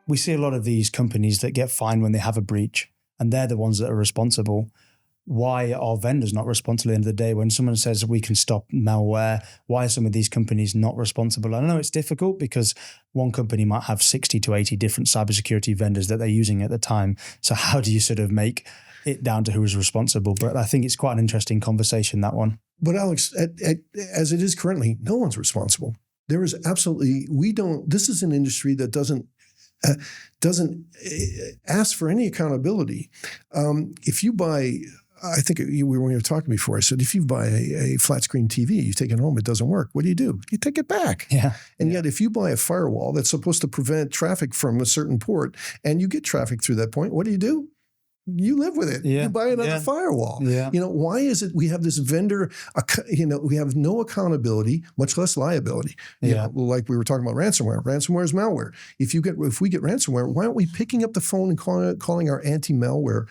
we see a lot of these companies that get fined when they have a breach, and they're the ones that are responsible. Why are vendors not responsible at the end of the day? When someone says we can stop malware, why are some of these companies not responsible? I know it's difficult because one company might have 60 to 80 different cybersecurity vendors that they're using at the time. So how do you sort of make it down to who is responsible? But I think it's quite an interesting conversation, that one. But Alex, as it is currently, no one's responsible. There is absolutely, this is an industry that doesn't ask for any accountability. If you buy, I think when we were talking before, I said, if you buy a flat screen TV, you take it home, it doesn't work. What do? You take it back. Yeah. And yet if you buy a firewall that's supposed to prevent traffic from a certain port and you get traffic through that point, what do? You live with it. Yeah. You buy another firewall. Yeah. Why is it we have this vendor, we have no accountability, much less liability. Like we were talking about ransomware. Ransomware is malware. If we get ransomware, why aren't we picking up the phone and calling our anti-malware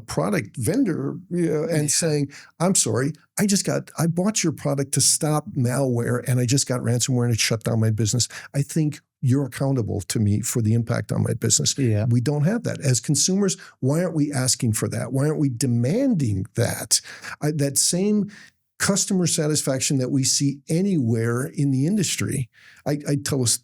product vendor and saying, I'm sorry, I bought your product to stop malware and I just got ransomware and it shut down my business. I think you're accountable to me for the impact on my business. Yeah. We don't have that. As consumers, why aren't we asking for that? Why aren't we demanding that? That same customer satisfaction that we see anywhere in the industry. I tell us,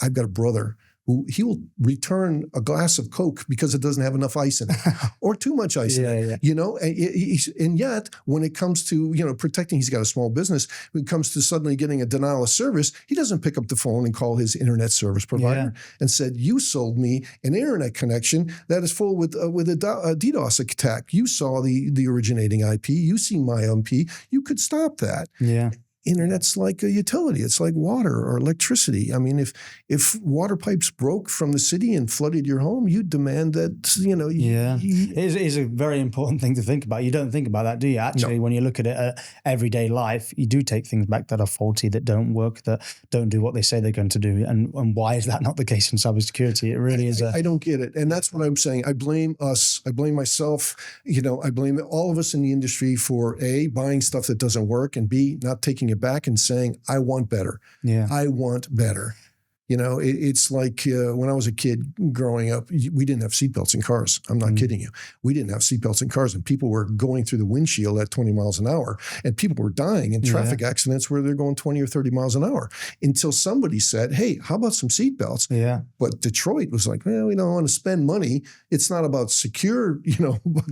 I've got a brother who he will return a glass of Coke because it doesn't have enough ice in it or too much ice in it, and yet when it comes to, protecting, he's got a small business, when it comes to suddenly getting a denial of service, he doesn't pick up the phone and call his internet service provider and said, you sold me an internet connection that is full with a DDoS attack. You saw the originating IP, you see my IP, you could stop that. Yeah. Internet's like a utility. It's like water or electricity. I mean, if water pipes broke from the city and flooded your home, you'd demand that, It is a very important thing to think about. You don't think about that, do you? Actually, no. When you look at it everyday life, you do take things back that are faulty, that don't work, that don't do what they say they're going to do. And why is that not the case in cybersecurity? It really is. I don't get it. And that's what I'm saying. I blame us. I blame myself. I blame all of us in the industry for A, buying stuff that doesn't work, and B, not taking it back and saying, I want better. Yeah. I want better. It's like when I was a kid growing up, we didn't have seatbelts in cars. I'm not kidding you. We didn't have seatbelts in cars, and people were going through the windshield at 20 miles an hour, and people were dying in traffic accidents where they're going 20 or 30 miles an hour until somebody said, hey, how about some seatbelts? Yeah. But Detroit was like, well, we don't want to spend money. It's not about secure,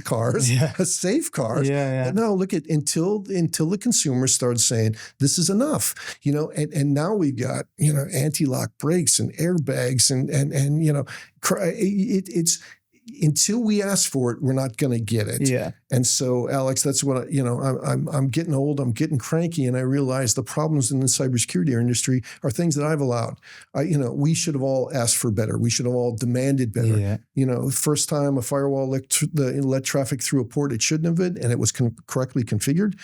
cars, safe cars. But now look at until the consumer started saying, this is enough, and now we've got, anti-lock brakes and airbags and it's until we ask for it, we're not going to get it. Yeah. And so, Alex, that's what I'm getting old. I'm getting cranky, and I realize the problems in the cybersecurity industry are things that I've allowed. We should have all asked for better. We should have all demanded better. Yeah. First time a firewall let traffic through a port it shouldn't have been, and it was correctly configured.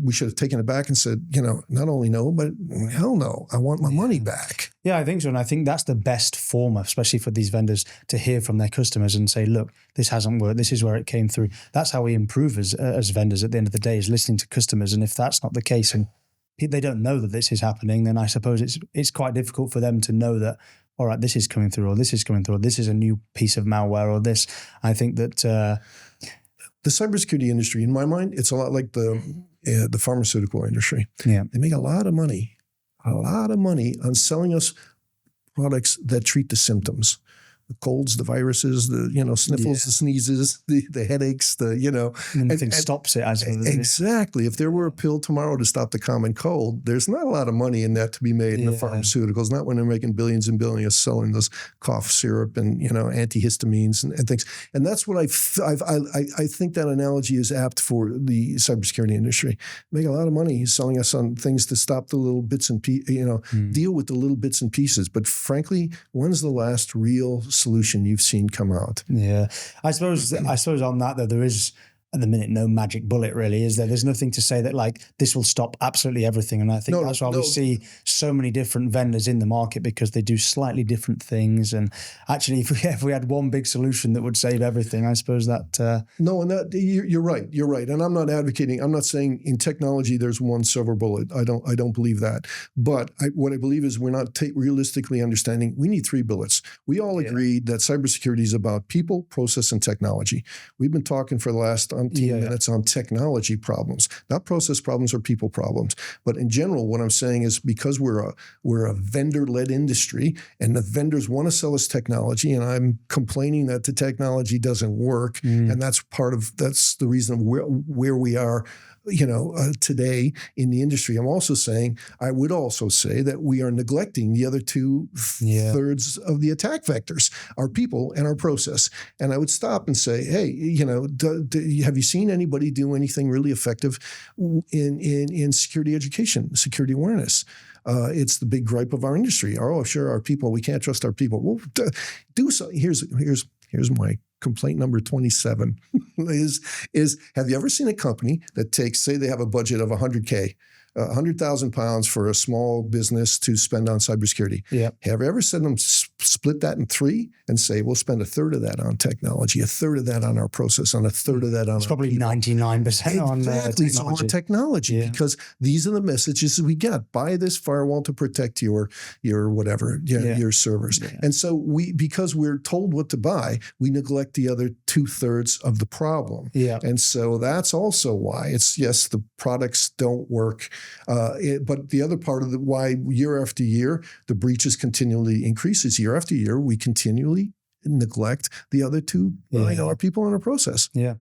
We should have taken it back and said, not only no, but hell no, I want my money back. Yeah, I think so. And I think that's the best form, especially for these vendors, to hear from their customers and say, look, this hasn't worked. This is where it came through. That's how we improve as vendors at the end of the day, is listening to customers. And if that's not the case and they don't know that this is happening, then I suppose it's quite difficult for them to know that, all right, this is coming through, or this is coming through, or this is a new piece of malware, or this. I think that the cybersecurity industry, in my mind, it's a lot like the pharmaceutical industry. Yeah. They make a lot of money on selling us products that treat the symptoms. The colds, the viruses, the sniffles, the sneezes, the headaches, and nothing stops it. Exactly. If there were a pill tomorrow to stop the common cold, there's not a lot of money in that to be made in the pharmaceuticals. Not when they're making billions and billions selling those cough syrup and antihistamines and things. And that's what I think that analogy is apt for the cybersecurity industry. Make a lot of money selling us on things to stop the little bits and deal with the little bits and pieces. But frankly, when's the last real solution you've seen come out? Yeah, I suppose on that though, there is at the minute no magic bullet, really, is there? There's nothing to say that like this will stop absolutely everything. And I think that's why we see so many different vendors in the market, because they do slightly different things. And actually, if we had one big solution that would save everything, I suppose that no, and that you're right. You're right. And I'm not advocating. I'm not saying in technology there's one silver bullet. I don't believe that. But what I believe is we're not realistically understanding we need 3 bullets. We all agreed that cybersecurity is about people, process, and technology. We've been talking for the last 10 minutes on technology problems, not process problems or people problems. But in general, what I'm saying is because we're a vendor-led industry and the vendors want to sell us technology, and I'm complaining that the technology doesn't work, and that's the reason where we are today in the industry. I would also say that we are neglecting the other 2/3 of the attack vectors, our people and our process. And I would stop and say, hey, have you seen anybody do anything really effective in security education, security awareness? It's the big gripe of our industry. Oh, sure, our people, we can't trust our people. Well, do so. Here's my complaint number 27 is have you ever seen a company that takes, say they have a budget of 100K, 100,000 pounds for a small business to spend on cybersecurity? Yeah. Have you ever seen them split that in 3 and say, we'll spend 1/3 of that on technology, 1/3 of that on our process, and 1/3 of that on it's probably people. 99% on technology. It's on technology because these are the messages we get. Buy this firewall to protect your whatever, your servers. Yeah. And so because we're told what to buy, we neglect the other 2/3 of the problem. Yeah. And so that's also why the products don't work. But the other part of why year after year, the breaches continually increases. Year after year, we continually neglect the other 2, our people in our process. Yeah.